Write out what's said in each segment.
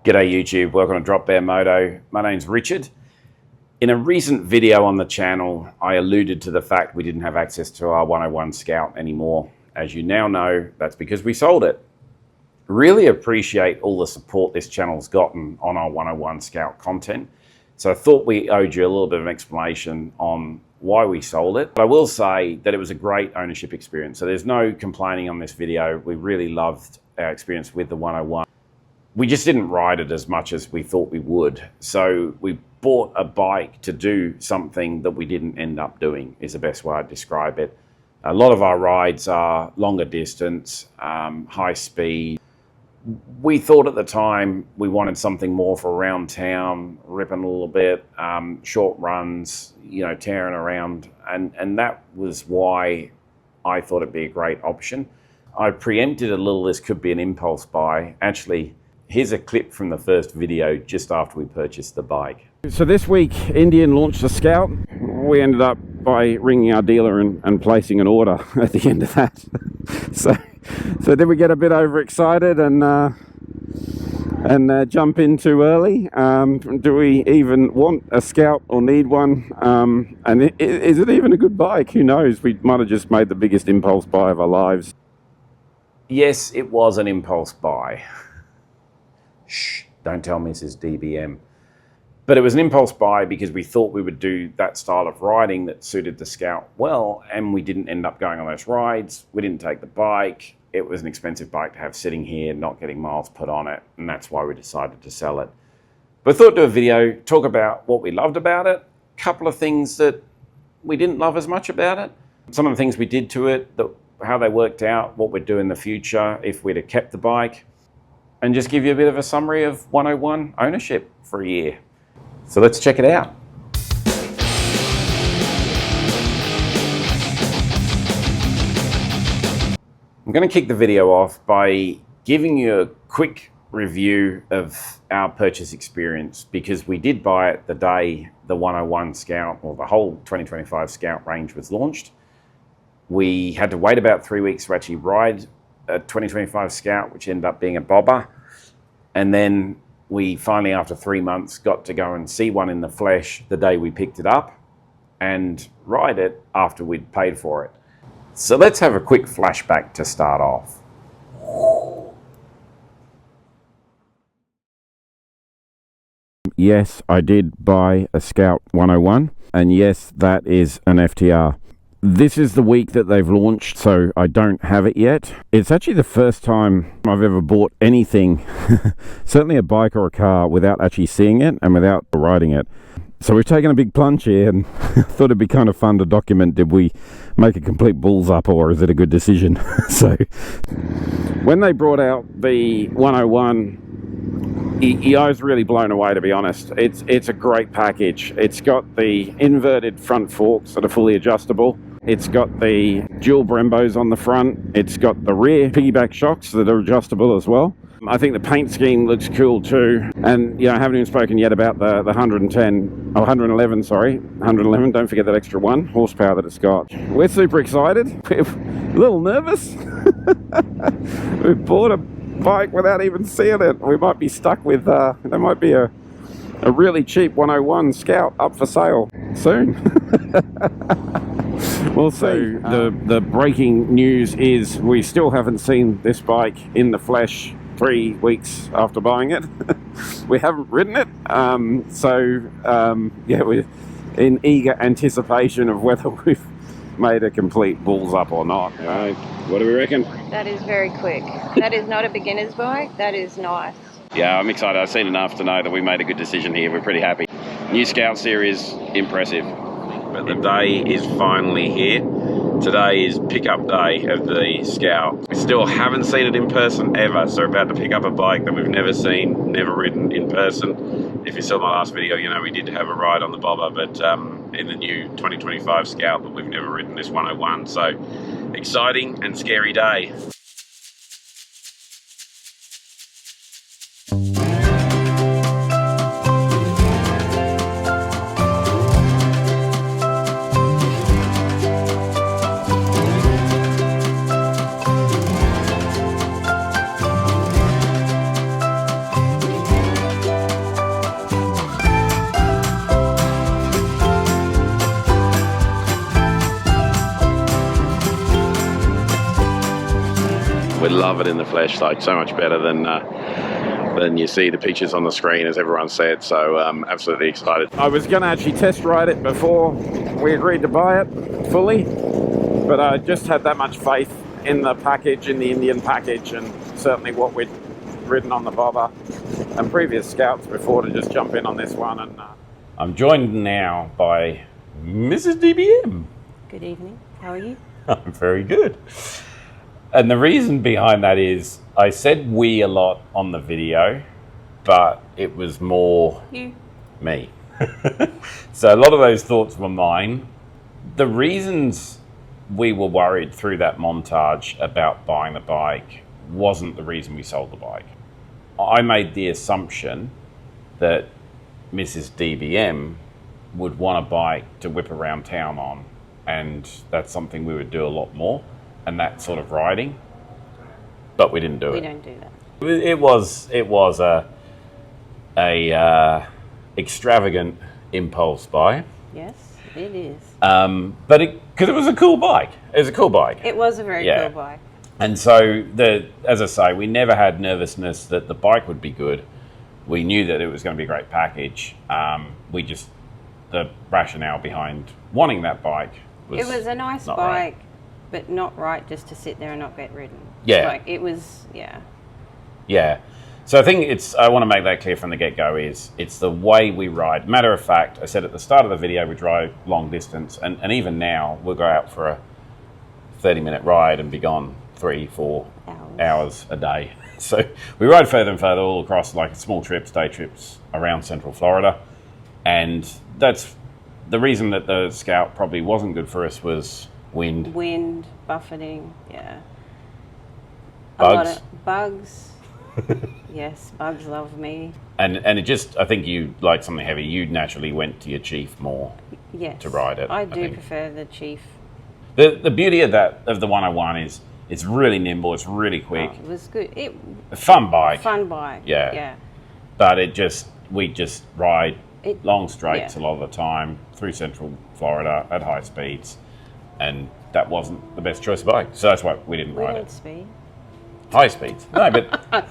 G'day YouTube, welcome to Drop Bear Moto. My name's Richard. In a recent video on the channel, I alluded to the fact we didn't have access to our 101 Scout anymore. As you now know, that's because we sold it. Really appreciate all the support this channel's gotten on our 101 Scout content. So I thought we owed you a little bit of an explanation on why we sold it. But I will say that it was a great ownership experience. So there's no complaining on this video. We really loved our experience with the 101. We just didn't ride it as much as we thought we would. So we bought a bike to do something that we didn't end up doing, is the best way I'd describe it. A lot of our rides are longer distance, high speed. We thought at the time we wanted something more for around town, ripping a little bit, short runs, tearing around. And that was why I thought it'd be a great option. I preempted a little this could be an impulse buy. Actually, here's a clip from the first video just after we purchased the bike. So this week, Indian launched the Scout. We ended up by ringing our dealer and placing an order at the end of that. So then we get a bit overexcited and jump in too early. Do we even want a Scout or need one? And is it even a good bike? Who knows? We might have just made the biggest impulse buy of our lives. Yes, it was an impulse buy. Shh, don't tell Mrs. DBM. But it was an impulse buy because we thought we would do that style of riding that suited the Scout well, and we didn't end up going on those rides. We didn't take the bike. It was an expensive bike to have sitting here, not getting miles put on it, and that's why we decided to sell it. But I thought I'd do a video, talk about what we loved about it, a couple of things that we didn't love as much about it, some of the things we did to it, how they worked out, what we'd do in the future if we'd have kept the bike, and just give you a bit of a summary of 101 ownership for a year. So let's check it out. I'm going to kick the video off by giving you a quick review of our purchase experience, because we did buy it the day the 101 Scout, or the whole 2025 Scout range, was launched. We had to wait about 3 weeks to actually ride a 2025 Scout, which ended up being a bobber. And then we finally, after 3 months, got to go and see one in the flesh the day we picked it up and ride it after we'd paid for it. So let's have a quick flashback to start off. Yes, I did buy a Scout 101, and yes, that is an FTR. This is the week that they've launched, so I don't have it yet. It's actually the first time I've ever bought anything, certainly a bike or a car, without actually seeing it and without riding it. So we've taken a big plunge here, and thought it'd be kind of fun to document, did we make a complete balls up, or is it a good decision? So when they brought out the 101, I was really blown away, to be honest. It's a great package. It's got the inverted front forks that are fully adjustable. It's got the dual Brembos on the front. It's got the rear piggyback shocks that are adjustable as well. I think the paint scheme looks cool too. And I haven't even spoken yet about the 111, don't forget that extra 1 horsepower that it's got. We're super excited. We're a little nervous. We bought a bike without even seeing it. We might be stuck with, there might be a really cheap 101 Scout up for sale soon. We'll see. The breaking news is we still haven't seen this bike in the flesh 3 weeks after buying it. We haven't ridden it. Yeah, we're in eager anticipation of whether we've made a complete balls up or not. What do we reckon? That is very quick. That is not a beginner's bike. That is nice. Yeah, I'm excited. I've seen enough to know that we made a good decision here. We're pretty happy. New Scout series, impressive. But the day is finally here. Today is pickup day of the Scout. We still haven't seen it in person ever, so we're about to pick up a bike that we've never seen, never ridden in person. If you saw my last video, we did have a ride on the bobber, but in the new 2025 Scout, but we've never ridden this 101. So exciting and scary day. would love it in the flesh, like so much better than you see the pictures on the screen, as everyone said. So absolutely excited. I was going to actually test ride it before we agreed to buy it fully, but I just had that much faith in the package, in the Indian package, and certainly what we'd ridden on the Bobber and previous Scouts before, to just jump in on this one. And I'm joined now by Mrs. DBM. Good evening. How are you? I'm very good. And the reason behind that is I said we a lot on the video, but it was more you. Me. So a lot of those thoughts were mine. The reasons we were worried through that montage about buying the bike wasn't the reason we sold the bike. I made the assumption that Mrs. DBM would want a bike to whip around town on, and that's something we would do a lot more, and that sort of riding, but we didn't do it. We don't do that. It was a extravagant impulse buy. Yes, it is. But because it was a cool bike. It was a cool bike. It was a very cool bike. And so, as I say, we never had nervousness that the bike would be good. We knew that it was going to be a great package. The rationale behind wanting that bike was... It was a nice bike, right. But not right just to sit there and not get ridden. Yeah. Like, it was, yeah. Yeah. So I think I want to make that clear from the get-go, it's the way we ride. Matter of fact, I said at the start of the video, we drive long distance, and even now, we'll go out for a 30-minute ride and be gone 3-4 hours a day. So we ride further and further all across, like small trips, day trips around Central Florida. And that's the reason that the Scout probably wasn't good for us, was wind. Wind, buffeting, yeah. Bugs. A lot of bugs. Yes, bugs love me. And it just, I think you like something heavy. You naturally went to your Chief more to ride it. I do prefer the Chief. The beauty of the 101 is it's really nimble, it's really quick. Oh, it was good. A fun bike. Fun bike. Yeah. But we just ride long straights a lot of the time through Central Florida at high speeds, and that wasn't the best choice of bike. So that's why we didn't ride it. Speed. High speeds. No, but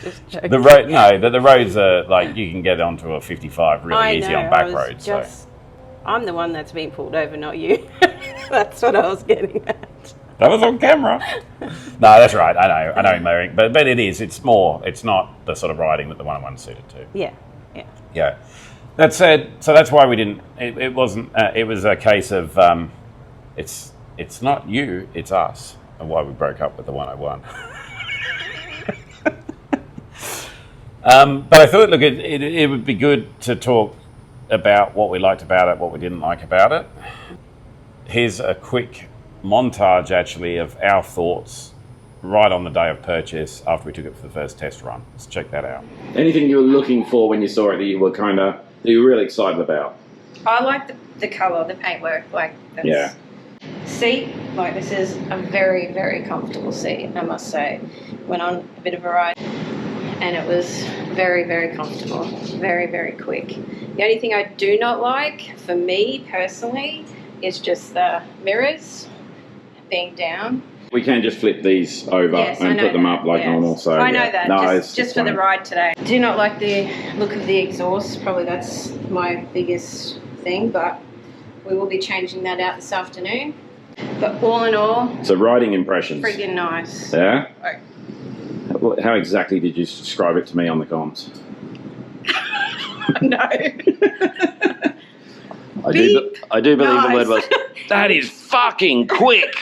just joking. the roads are like, you can get onto a 55 really easy on back roads. I'm the one that's been pulled over, not you. That's what I was getting at. That was on camera. No, that's right. I know, Mary. But it's not the sort of riding that the 101 is suited to. Yeah. That said, so that's why we didn't. It wasn't. It was a case of it's not you, it's us, and why we broke up with the 101. But I thought, look, it would be good to talk about what we liked about it, what we didn't like about it. Here's a quick montage, actually, of our thoughts right on the day of purchase after we took it for the first test run. Let's check that out. Anything you were looking for when you saw it that you were really excited about? I like the colour, the paintwork. Like, that's seat. Like, this is a very, very comfortable seat, I must say. Went on a bit of a ride, and it was very, very comfortable, very, very quick. The only thing I do not like, for me personally, is just the mirrors being down. We can just flip these over and put them up like normal. So I know that. No, just for the ride today. Do not like the look of the exhaust. Probably that's my biggest thing, but we will be changing that out this afternoon. But all in all, so riding impressions. Friggin' nice. Yeah? How exactly did you describe it to me on the comms? No. I do believe the word was, that is fucking quick.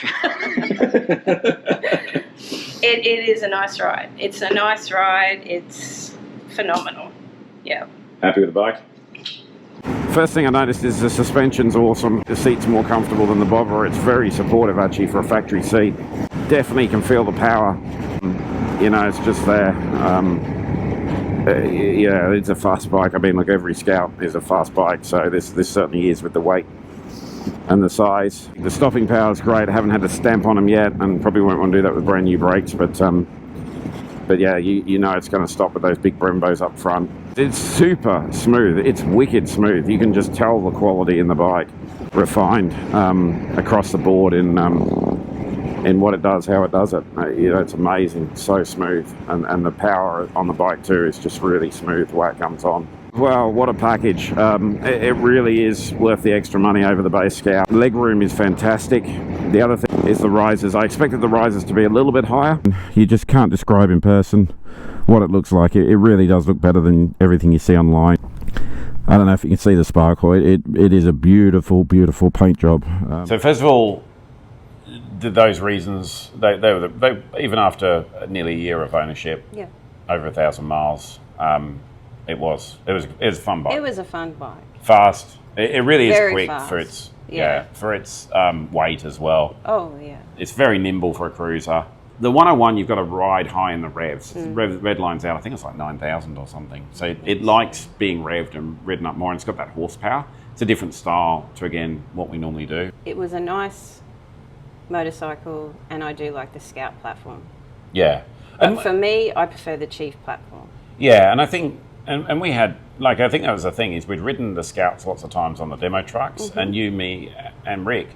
It is a nice ride. It's a nice ride. It's phenomenal. Yeah. Happy with the bike? First thing I noticed is the suspension's awesome. The seat's more comfortable than the Bobber. It's very supportive, actually, for a factory seat. Definitely can feel the power. It's just there. It's a fast bike. I mean, look, every Scout is a fast bike, so this certainly is with the weight and the size. The stopping power is great. I haven't had to stamp on them yet, and probably won't want to do that with brand new brakes, but yeah, it's going to stop with those big Brembos up front. It's super smooth. It's wicked smooth. You can just tell the quality in the bike. Refined across the board in in what it does, how it does it. You know, it's amazing, so smooth, and the power on the bike too is just really smooth while it comes on. Well, what a package. It really is worth the extra money over the base Scout. Leg room is fantastic. The other thing is the risers. I expected the risers to be a little bit higher. You just can't describe in person what it looks like. It really does look better than everything you see online. I don't know if you can see the sparkle. It is a beautiful, beautiful paint job. So first of all, those reasons, they even after nearly a year of ownership, over 1,000 miles, it was a fun bike. It was a fun bike. Fast. It really Very is quick fast. for its weight as well. Oh yeah. It's very nimble for a cruiser. The 101, you've got to ride high in the revs. Red line's out, I think it's like 9,000 or something. So it likes being revved and ridden up more, and it's got that horsepower. It's a different style to, again, what we normally do. It was a nice motorcycle, and I do like the Scout platform. Yeah. But for me, I prefer the Chief platform. Yeah, and I think, and we had, like, I think that was the thing, is we'd ridden the Scouts lots of times on the demo trucks, and you, me, and Rick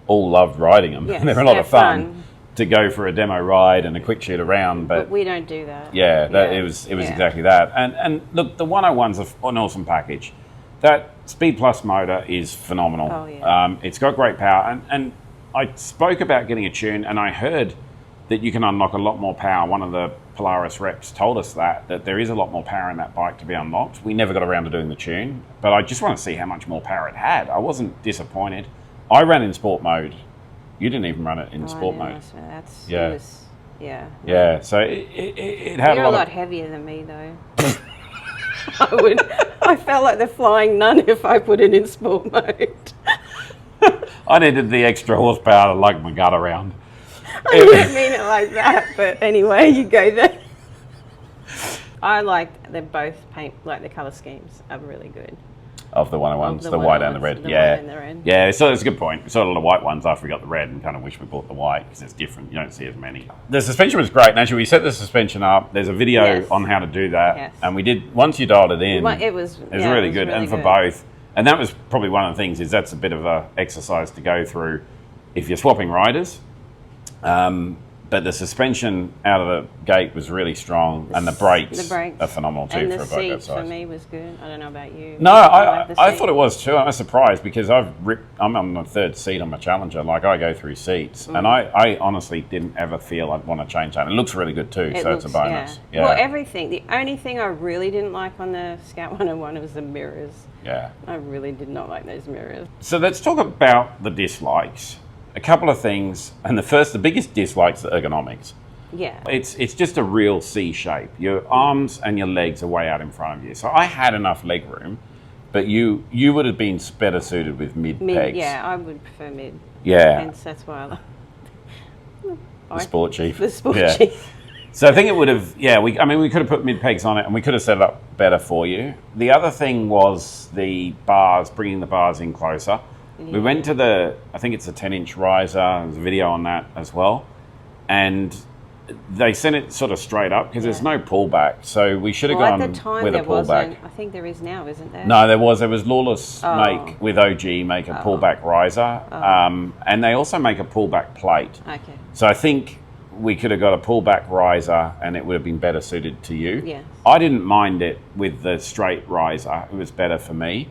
all loved riding them. Yes, They were a lot of fun to go for a demo ride and a quick shoot around, but we don't do that. Yeah, it was exactly that. And look, the 101's an awesome package. That Speed Plus motor is phenomenal. Oh, yeah. It's got great power, and I spoke about getting a tune, and I heard that you can unlock a lot more power. One of the Polaris reps told us that there is a lot more power in that bike to be unlocked. We never got around to doing the tune, but I just want to see how much more power it had. I wasn't disappointed. I ran in sport mode. You didn't even run it in sport mode. Yeah. So it had You're a lot heavier than me, though. I felt like the flying nun if I put it in sport mode. I needed the extra horsepower to lug my gut around. I didn't mean it like that, but anyway, you go there. I like they're both paint, like the colour schemes are really good. Of the 101s, the white and the red. Yeah, so it's a good point. We saw a lot of white ones after we got the red and kind of wish we bought the white because it's different. You don't see as many. The suspension was great. And actually, we set the suspension up. There's a video on how to do that. And we did, once you dialed it in, it was really good. And for both. And that was probably one of the things, is that's a bit of a exercise to go through if you're swapping riders. But the suspension out of the gate was really strong, and the brakes are phenomenal too for a bike that size. And the seat for me was good. I don't know about you. No, I thought it was too. I was surprised because I'm on the third seat on my Challenger. Like, I go through seats, and I honestly didn't ever feel I'd want to change that. It looks really good too, so it's a bonus. Yeah. Well, everything. The only thing I really didn't like on the Scout 101 was the mirrors. Yeah. I really did not like those mirrors. So let's talk about the dislikes. A couple of things, and the biggest dislike's the ergonomics. Yeah. It's just a real C shape. Your arms and your legs are way out in front of you. So I had enough leg room, but you would have been better suited with mid pegs. Yeah, I would prefer mid. Yeah. Hence, that's why I like the Sport Chief. The Sport Chief. So I think it would have, we could have put mid pegs on it, and we could have set it up better for you. The other thing was the bars, bringing the bars in closer. We went to I think it's a 10-inch riser. There's a video on that as well. And they sent it sort of straight up because there's no pullback. So we should have gone at the time with a pullback. I think there is now, isn't there? No, there was Lawless with OG make a pullback riser. And they also make a pullback plate. Okay. So I think we could have got a pullback riser and it would have been better suited to you. Yes. I didn't mind it with the straight riser. It was better for me.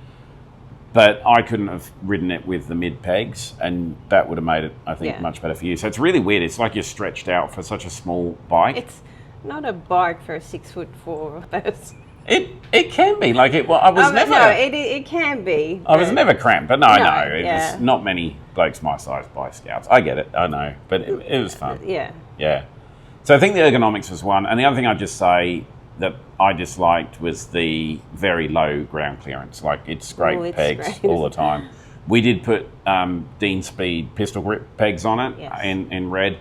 But I couldn't have ridden it with the mid pegs, and that would have made it, I think, much better for you. So it's really weird. It's like you're stretched out for such a small bike. It's not a bike for a 6'4" person. It can be. Like, I was never... No, it can be. I was never cramped, but no. It was not many blokes my size buy Scouts. I get it, I know, but it was fun. Yeah. So I think the ergonomics was one, and the other thing I'd just say that I disliked was the very low ground clearance. Like, it scraped pegs all the time. We did put Dean Speed pistol grip pegs on it in red,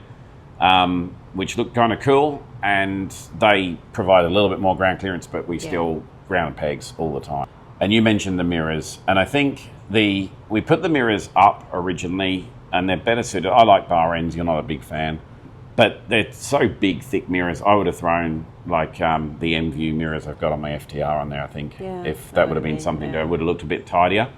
which looked kind of cool, and they provide a little bit more ground clearance, but we still ground pegs all the time. And you mentioned the mirrors, and I think we put the mirrors up originally, and they're better suited. I like bar ends. You're not a big fan. But they're so big, thick mirrors. I would have thrown like the M-View mirrors I've got on my FTR on there, I think. If that would have been something that would have looked a bit tidier.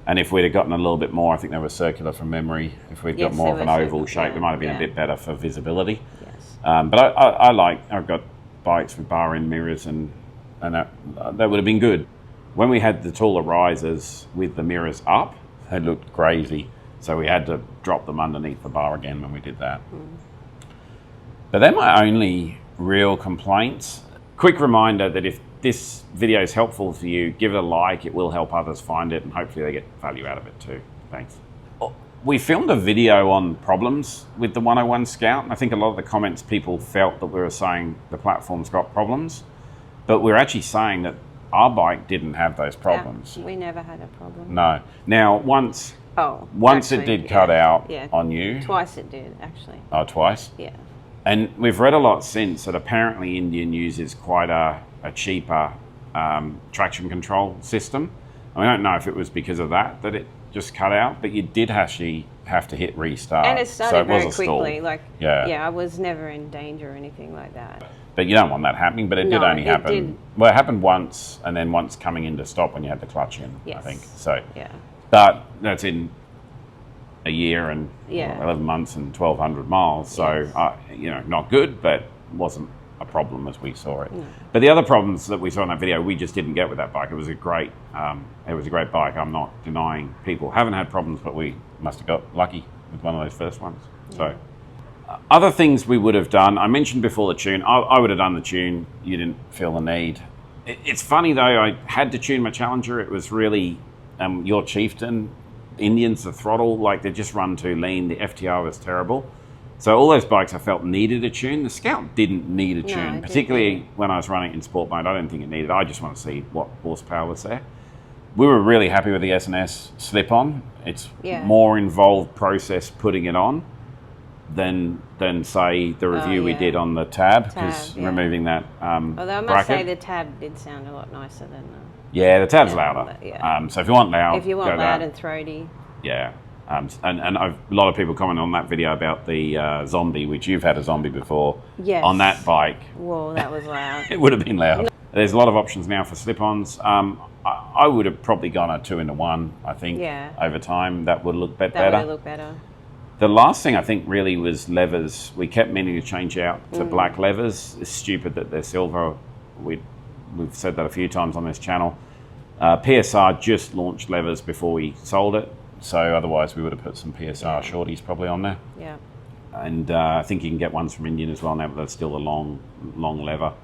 And if we'd have gotten a little bit more, I think they were circular from memory. If we'd got more of an oval shape, it might have been a bit better for visibility. Yes. But I've got bikes with bar end mirrors, and that would have been good. When we had the taller risers with the mirrors up, they looked crazy. So we had to drop them underneath the bar again when we did that. But they're my only real complaints. Quick reminder that if this video is helpful to you, give it a like. It will help others find it, and hopefully they get value out of it too. Thanks. We filmed a video on problems with the 101 Scout, and I think a lot of the comments, people felt that we were saying the platform's got problems, but we're actually saying that our bike didn't have those problems. Yeah, we never had a problem. No. Now, once it did cut out on you. Twice it did, actually. Oh, twice? Yeah. And we've read a lot since that apparently Indian uses quite a cheaper traction control system. And we don't know if it was because of that it just cut out, but you did actually have to hit restart. And it started very quickly. Like, I was never in danger or anything like that. But you don't want that happening, but it did only happen. Well, it happened once, and then once coming into stop when you had the clutch in, I think. So, but that's in a year and 11 months and 1,200 miles. So, not good, but wasn't a problem as we saw it. No. But the other problems that we saw in that video, we just didn't get with that bike. It was a great bike. I'm not denying people haven't had problems, but we must have got lucky with one of those first ones. So, other things we would have done, I mentioned before the tune. I would have done the tune. You didn't feel the need. It's funny though, I had to tune my Challenger. It was really your Chieftain. Indians, the throttle, like they just run too lean. The FTR was terrible. So all those bikes I felt needed a tune. The Scout didn't need a tune, particularly when I was running it in sport mode. I didn't think it needed. I just want to see what horsepower was there. We were really happy with the S&S slip-on. It's more involved process putting it on than say the review we did on the Tab, because removing that although I must say the Tab did sound a lot nicer than the... Yeah, the Tab's louder. So if you want loud, loud and throaty. Yeah. And a lot of people comment on that video about the Zombie, which you've had a Zombie before. Yes. On that bike. Whoa, that was loud. It would have been loud. There's a lot of options now for slip-ons. I would have probably gone a 2-in-1, I think, over time. That would look better. That would look better. The last thing I think really was levers. We kept meaning to change out to black levers. It's stupid that they're silver. We've said that a few times on this channel. PSR just launched levers before we sold it. So otherwise we would have put some PSR shorties probably on there. Yeah. And I think you can get ones from Indian as well now, but that's still a long lever.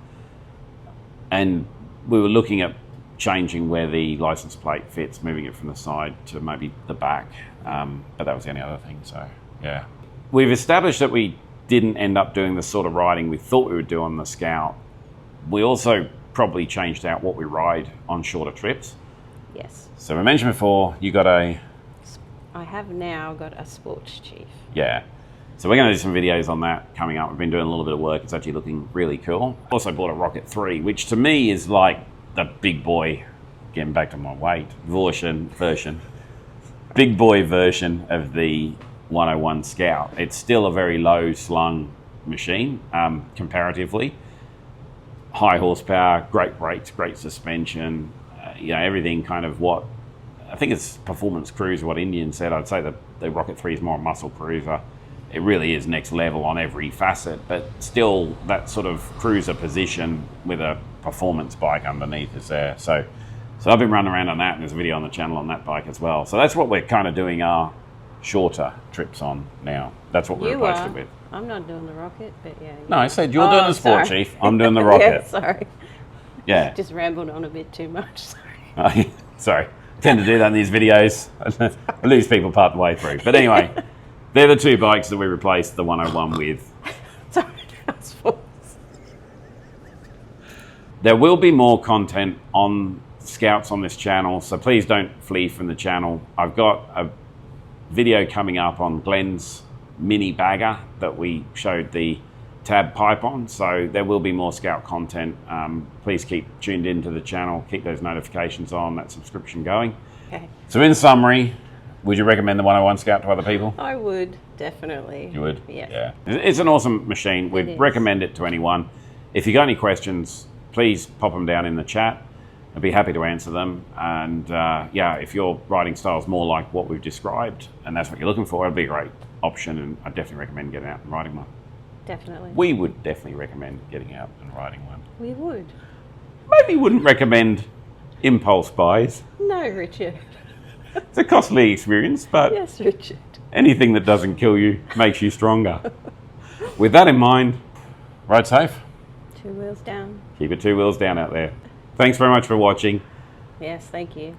And we were looking at changing where the license plate fits, moving it from the side to maybe the back. But that was the only other thing, so yeah. We've established that we didn't end up doing the sort of riding we thought we would do on the Scout. We also probably changed out what we ride on shorter trips. Yes. So we mentioned before, you got a... I have now got a Sports Chief. Yeah. So we're going to do some videos on that coming up. We've been doing a little bit of work. It's actually looking really cool. Also bought a Rocket 3, which to me is like the big boy, getting back to my weight, version. Big boy version of the 101 Scout. It's still a very low slung machine, comparatively. High horsepower, great brakes, great suspension, everything kind of what, I think it's performance cruiser, what Indian said. I'd say that the Rocket 3 is more a muscle cruiser. It really is next level on every facet, but still that sort of cruiser position with a performance bike underneath is there. So I've been running around on that, and there's a video on the channel on that bike as well. So that's what we're kind of doing our shorter trips on now. That's what we replaced it with. I'm not doing the Rocket, but yeah. No, I said you're doing the Sport Chief. I'm doing the Rocket. Yeah, sorry. Yeah. Just rambled on a bit too much. Sorry. Sorry. I tend to do that in these videos. I lose people part of the way through. But anyway, they're the two bikes that we replaced the 101 with. Sorry, there will be more content on Scouts on this channel, so please don't flee from the channel. I've got a video coming up on Glenn's mini bagger that we showed the Tab pipe on, so there will be more Scout content. Please keep tuned into the channel, keep those notifications on, that subscription going. Okay. So in summary, would you recommend the 101 Scout to other people? I would, definitely. You would? Yeah. It's an awesome machine. We'd recommend it to anyone. If you got any questions, please pop them down in the chat. I'd be happy to answer them. And yeah, if your riding style is more like what we've described and that's what you're looking for, it'd be a great option, and I'd definitely recommend getting out and riding one. Definitely. We would definitely recommend getting out and riding one. We would. Maybe wouldn't recommend impulse buys. No, Richard. It's a costly experience, but Yes, Richard. anything that doesn't kill you makes you stronger. With that in mind, ride safe. 2 wheels down. Keep it 2 wheels down out there. Thanks very much for watching. Yes, thank you.